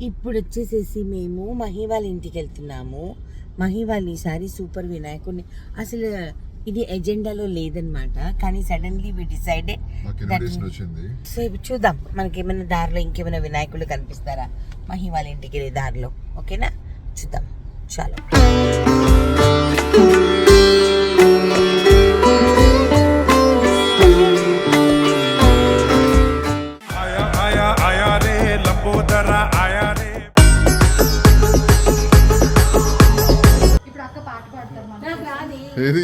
ఇప్పుడు వచ్చేసేసి మేము మహి వాళ్ళ ఇంటికి వెళ్తున్నాము. మహి వాళ్ళు ఈసారి సూపర్ వినాయకుడిని, అసలు ఇది ఎజెండాలో లేదనమాట, కానీ సడన్లీ వి డిసైడెడ్. సో ఇప్పుడు చూద్దాం మనకి ఏమైనా దారిలో ఇంకేమైనా వినాయకుడు కనిపిస్తారా మహి వాళ్ళ ఇంటికి వెళ్ళే దారిలో. ఓకేనా, చూద్దాం. చాలా ఏది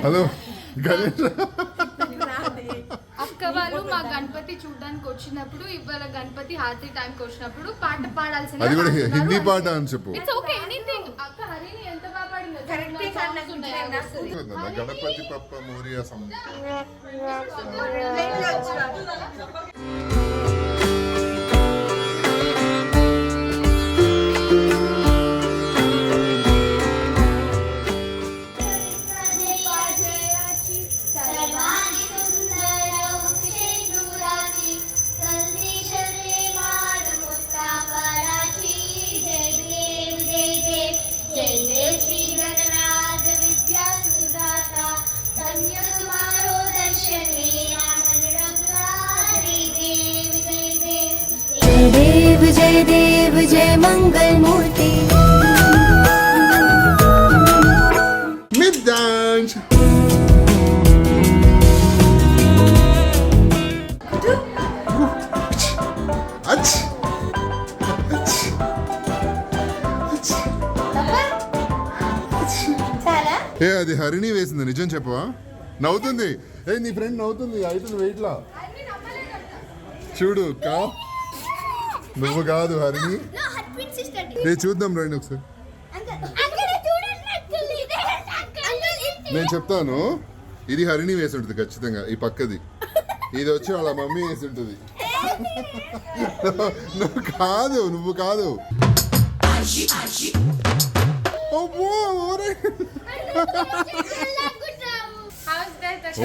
హలో గణేష్ అక్క వాళ్ళు మా గణపతి చూడడానికి వచ్చినప్పుడు, ఇవాళ గణపతి హారతి టైంకి వచ్చినప్పుడు పాట పాడాల్సింది. అది కూడా హిందీ పాట అని చెప్పు. It's okay anything. అక్క హరిని ఎంత బాగా పాడిందో. గణపతి పప్ప మోరియా जय देव जय मंगल मूर्ति मिड डांस ఏ అది హరిణి వేసింది, నిజం చెప్పవా? నవ్వుతుంది. ఏ నీ ఫ్రెండ్ నవ్వుతుంది, అవుతుంది వెయిట్ లా చూడు. నువ్వు కాదు హరిణి. ఏ చూద్దాం రండి ఒకసారి. నేను చెప్తాను, ఇది హరిణి వేసి ఉంటుంది ఖచ్చితంగా. ఈ పక్కది ఇది వచ్చి వాళ్ళ మమ్మీ వేసి ఉంటుంది. నువ్వు కాదు, నువ్వు కాదు.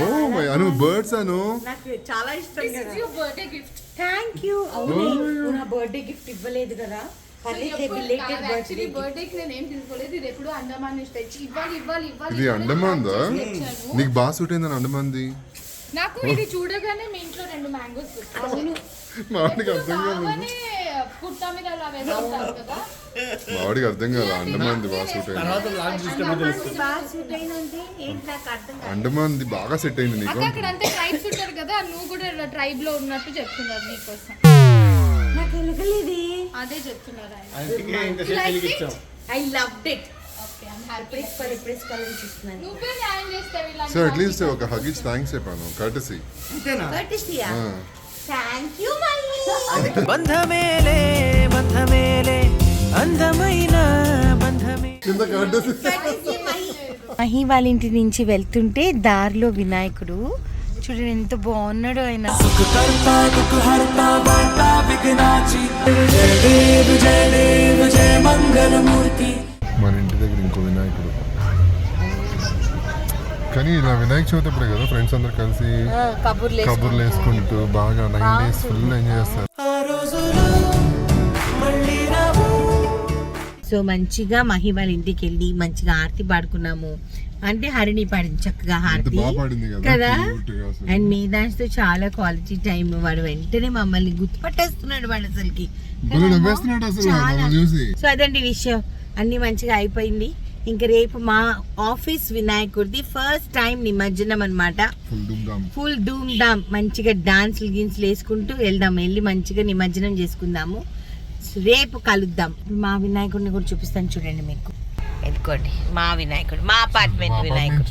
ఓ మై అను బర్డ్స్ అను నాకు చాలా ఇష్టం కదా. Your birthday gift. Thank you. అవును, నా బర్త్డే గిఫ్ట్ ఇవ్వలేదు కదా. బర్త్డేకి నేను ఏం తీసుకోలేదు. ఇది ఎప్పుడు అండమాన్ నుంచి తెచ్చి ఇవ్వాలి. ఇది అండమాన్దా? నీకు బాగా సూట్ అయిందని అండమాన్ది. నాకు ఇది చూడగానే మీ ఇంట్లో 2 మ్యాంగోస్ గుర్తొచ్చాయి. మావాడికి అర్థం కాదు. కుర్తా మీద అలా వేసుకుంటారు కదా. మావాడికి అర్థం కాదు అండమాన్ది బాగా సూట్ అయింది. అండమాన్ది బాగా సెట్ అయింది నీకు. అక్కడ అంతా ట్రైబ్స్ ఉంటారు కదా, నువ్వు కూడా ట్రైబ్ లో ఉన్నట్టు చెప్తున్నారు నీకోసం. నాకు ఎలగలేదు, అదే చెప్తున్నారు ఆయన. I loved it. నువ్వే న్యాయం చేస్తావు ఇలా. సో అట్లీస్ట్ ఒక హగ్ ఇచ్చి థ్యాంక్స్ చెప్పాను. కర్టసీ. థ్యాంక్ యూ మళ్ళీ. బంధమేలే అందమైన బంధమే. మహి వాళ్ళ ఇంటి నుంచి వెళ్తుంటే దారిలో వినాయకుడు చూడండి ఎంత బాగున్నాడు ఆయన. మన ఇంటి దగ్గర ఇంకో వినాయకుడు. కానీ ఇలా వినాయక చవితి అప్పుడే కదా ఫ్రెండ్స్ అందరు కలిసి కబుర్లు వేసుకుంటూ బాగా 9 days ఫుల్ ఎంజాయ్ చేస్తారు. సో మంచిగా మహి వాళ్ళ ఇంటికి వెళ్ళి మంచిగా హారతి పాడుకున్నాము. అంటే హరిణి పాడింది చక్కగా హారతి కదా. అండ్ మీదాన్స్ తో చాలా క్వాలిటీ టైం. వాడు వెంటనే మమ్మల్ని గుర్తుపట్టేస్తున్నాడు వాడు అసలుకి. సో అదండి విషయం, అన్ని మంచిగా అయిపోయింది. ఇంకా రేపు మా ఆఫీస్ వినాయకుడిది ఫస్ట్ టైం నిమజ్జనం అనమాట. ఫుల్ ధూమ్ ధామ్ మంచిగా డాన్స్లు గిన్స్లు వేసుకుంటూ వెళ్దాం. వెళ్ళి మంచిగా నిమజ్జనం చేసుకుందాము. రేపు కలుద్దాం. మా వినాయకుడిని కూడా చూపిస్తాను చూడండి మీకు. ఎదుకోండి మా వినాయకుడు, మా అపార్ట్మెంట్ వినాయకుడు.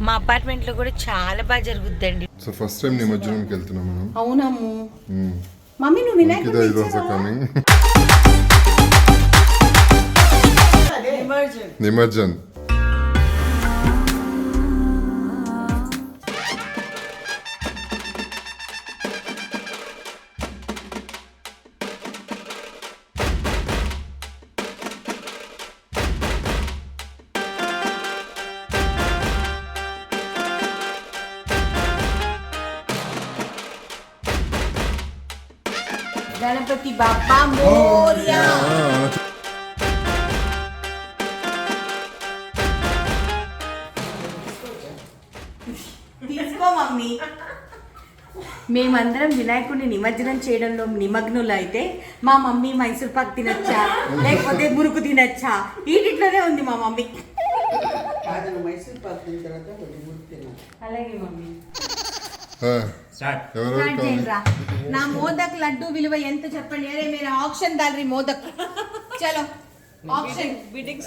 మా అపార్ట్మెంట్ లో కూడా చాలా బాగా జరుగుద్దండి. సో ఫస్ట్ టైం నిమజ్జనంకి వెళ్తున్నాం మనం. అవునమ్ము. మమ్మీ నువ్వు వినాయకుడు నిమజ్జన్. గణపతి బాప్పా మోరియా. తీసుకో మమ్మీ. మేమందరం వినాయకుడిని నిమజ్జనం చేయడంలో నిమగ్నులు అయితే మా మమ్మీ మైసూర్ పాక్ తినచ్చా లేకపోతే మురుకు తినచ్చా వీటిట్లోనే ఉంది మా మమ్మీ. అలాగే మమ్మీ. స్టార్ట్ చేయండిరా. నా మోదక్ లడ్డు విలువ ఎంత చెప్పండి. అరే మీరు ఆప్షన్ దాల్రి మోదక్. చలో option bidding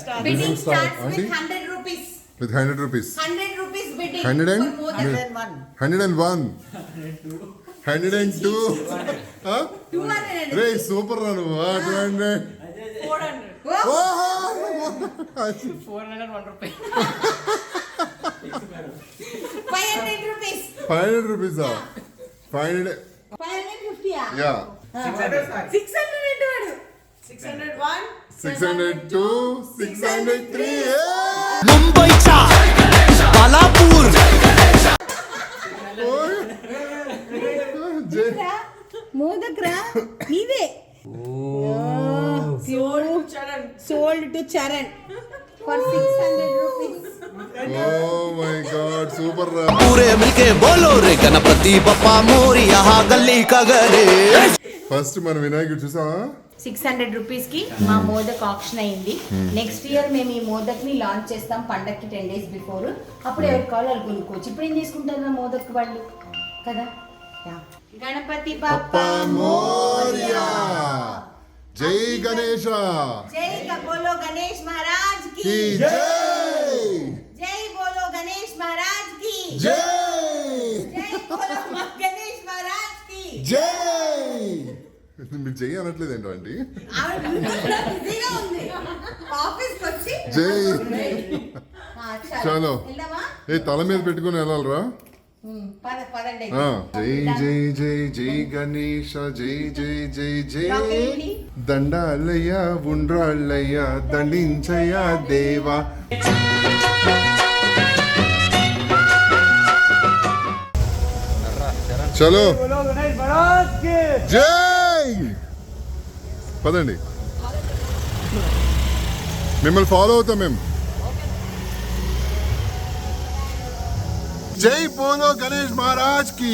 starts with 100 rupees. With 100 rupees. 100 rupees bidding. 101. 102. Huh? 200. Ray, super run. 200. 400. 401 rupees. 500 rupees. 500 rupees. 500. 550. Yeah. 600 అంటాడు. 601. 602. 603. मुंबईचा बालापूर. మోదక్ రా నీదే. Sold to Charan for 600 rupees. Oh my God, super run. पूरे मिलके बोलो रे गणपति बप्पा मोरिया गली का गरे. ఫస్ట్ మన వినాయకుడు చూసా 600 రూపీస్ కి మా మోదక్ ఆప్షన్ అయింది. నెక్స్ట్ ఇయర్ మేము ఈ మోదక్ ని లాంచ్ చేస్తాం పండక్కి 10 days బిఫోర్. అప్పుడు ఎవరి కాల్ వాళ్ళు కొనుక్కోవచ్చు. ఇప్పుడు ఏం చేసుకుంటారు నా మోదక్ వాళ్ళు కదా. గణపతి బప్పా మోరియా. జై గణేశ. జై బోలో గణేష్ మహారాజ్ కి की जय. జై బోలో గణేష్ మహారాజ్ కి జై. జై బోలో గణేష్ మహారాజ్ కి జై. మీరు జై అనట్లేదు ఏంటో అండి. ఆవిడ బిజీగా ఉంది. ఆఫీస్ కి వచ్చి జై. చలో చలో వెళ్దామా. ఏ తల మీద పెట్టుకుని వెళ్ళాలరా. పదండి. జై జై జై జై గణేశ జై జై జై జై. రాకేంటి? దండాలయ్య ఉండ్రాళ్ళయ్య దండించయ్య దేవా. చలో జై. పదండి మిమ్మల్ని ఫాలో అవుతాం మేము. జై బోలో గణేష్ మహారాజ్ కి.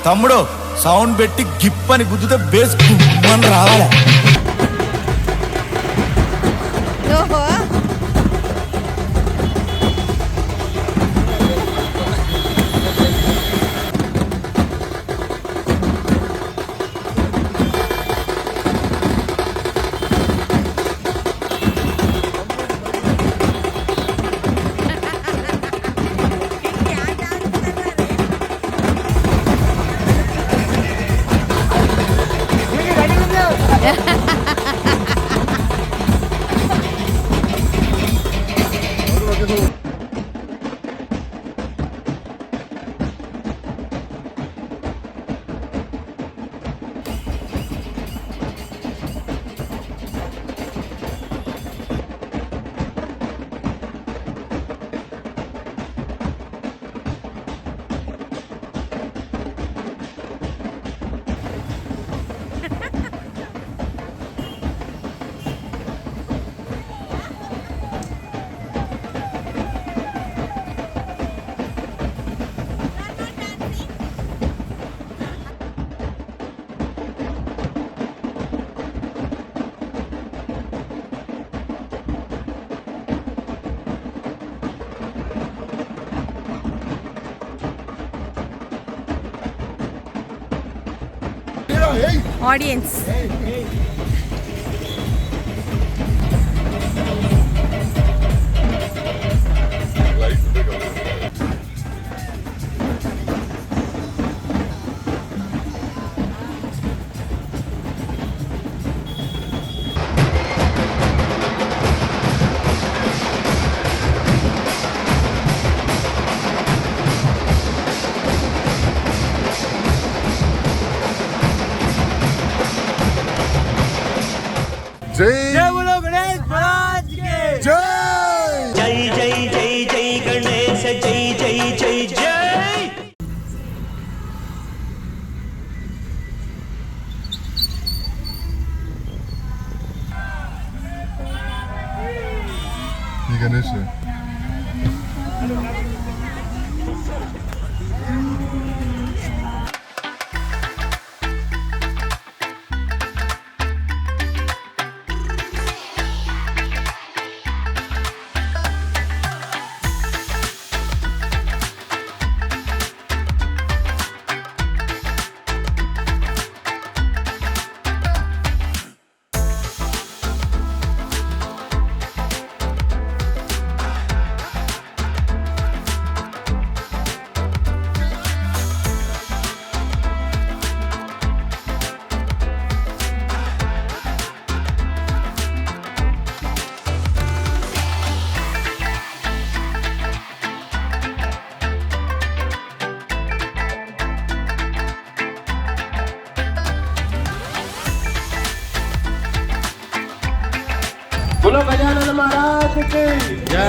తమ్ముడు సౌండ్ పెట్టి గిప్ అని గుద్దుతే బేస్ గుమ్మని రావాలి. ఆడియన్స్. లైట్ ఉంటే కదా. జై జై బోలో గణేష్ మహారాజ్ కి జై జై జై జై జై గణేశ జై జై జై జై. ఈ గణేష్ బోలో గజానన మహారాజ్ కి జై.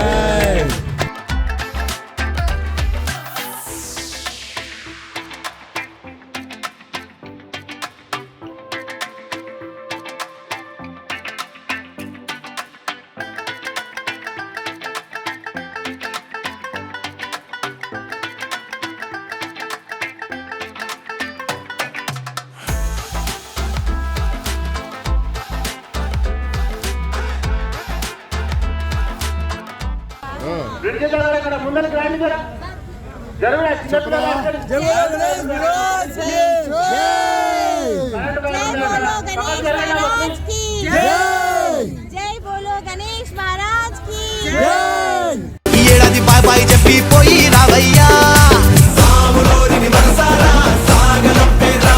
అక్కడ ముందరికి రాండి కదా. జరగడా జై బోలో గణేష్ మహారాజ్ కి జై బోలో గణేష్ మహారాజ్ కి. ఈ ఏడాది బాయ్ బాయ్ చెప్పి పోయి రావయ్యా సాములోని మనసారా సాగలంపేరా.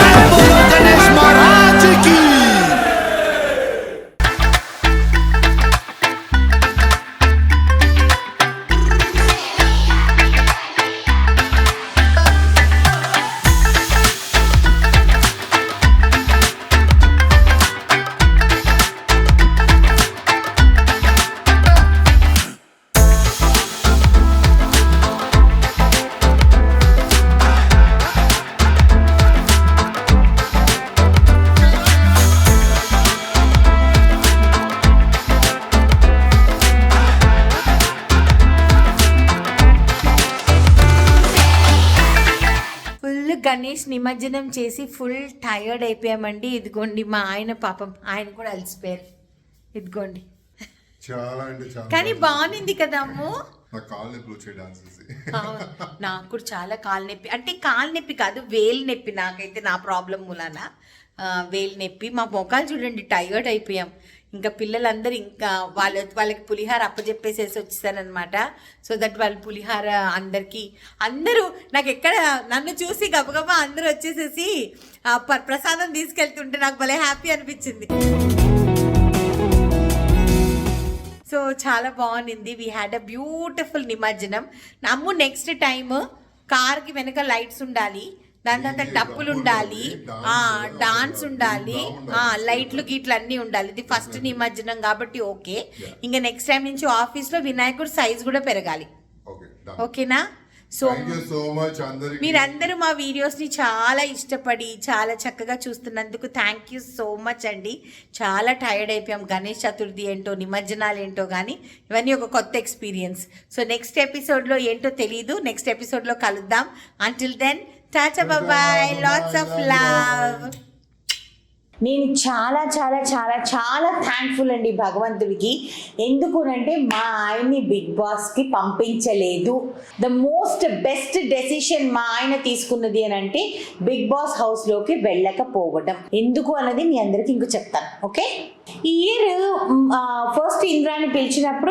జై బోలో గణేష్ మహారాజ్ కి. గణేష్ నిమజ్జనం చేసి ఫుల్ టైర్డ్ అయిపోయామండి. ఇదిగోండి మా ఆయన, పాపం ఆయన కూడా అలసిపోయారు. ఇదిగోండి. చాలా అంటే చాలా. కానీ బాగుంది కదా అమ్ము. నా కాళ్ళు నొప్పులు వచ్చే డాన్స్ చేసి. అవును, నాకు కూడా చాలా కాలు నొప్పి. అంటే కాలు నొప్పి కాదు, వేలు నొప్పి. నాకైతే నా ప్రాబ్లం మూలాన వేలు నొప్పి. మా మొఖాలు చూడండి, టైర్డ్ అయిపోయాం. ఇంకా పిల్లలందరూ ఇంకా వాళ్ళకి పులిహార అప్పచెప్పేసేసి వచ్చేసారనమాట. సో దట్ వాళ్ళు పులిహార అందరూ నాకు ఎక్కడ నన్ను చూసి గబగబా అందరూ వచ్చేసేసి ప్రసాదం తీసుకెళ్తుంటే నాకు భలే హ్యాపీ అనిపించింది. సో చాలా బాగుంది. వీ హ్యాడ్ అ బ్యూటిఫుల్ నిమజ్జనం. నమ్ము నెక్స్ట్ టైమ్ కార్కి వెనక లైట్స్ ఉండాలి, దాని తర్వాత టప్పులు ఉండాలి, డాన్స్ ఉండాలి, లైట్లు గీట్లు అన్నీ ఉండాలి. ఇది ఫస్ట్ నిమజ్జనం కాబట్టి ఓకే. ఇంకా నెక్స్ట్ టైం నుంచి ఆఫీస్లో వినాయకుడు సైజ్ కూడా పెరగాలి. ఓకేనా? సో మీరందరూ మా వీడియోస్ని చాలా ఇష్టపడి చాలా చక్కగా చూస్తున్నందుకు థ్యాంక్ యూ సో మచ్ అండి. చాలా టైర్డ్ అయిపోయాం. గణేష్ చతుర్థి ఏంటో, నిమజ్జనాలు ఏంటో, కానీ ఇవన్నీ ఒక కొత్త ఎక్స్పీరియన్స్. సో నెక్స్ట్ ఎపిసోడ్లో ఏంటో తెలీదు, నెక్స్ట్ ఎపిసోడ్లో కలుద్దాం. Until then tata, bye, lots of love. నేను చాలా చాలా చాలా చాలా థ్యాంక్ఫుల్ అండి భగవంతుడికి. ఎందుకునంటే మా ఆయన్ని బిగ్ బాస్కి పంపించలేదు. ద మోస్ట్ బెస్ట్ డెసిషన్ మా ఆయన తీసుకున్నది అని అంటే బిగ్ బాస్ హౌస్లోకి వెళ్ళకపోవడం. ఎందుకు అన్నది మీ అందరికీ ఇంకో చెప్తాను. ఓకే, ఈ ఇయర్ ఫస్ట్ ఇంద్రాని పిలిచినప్పుడు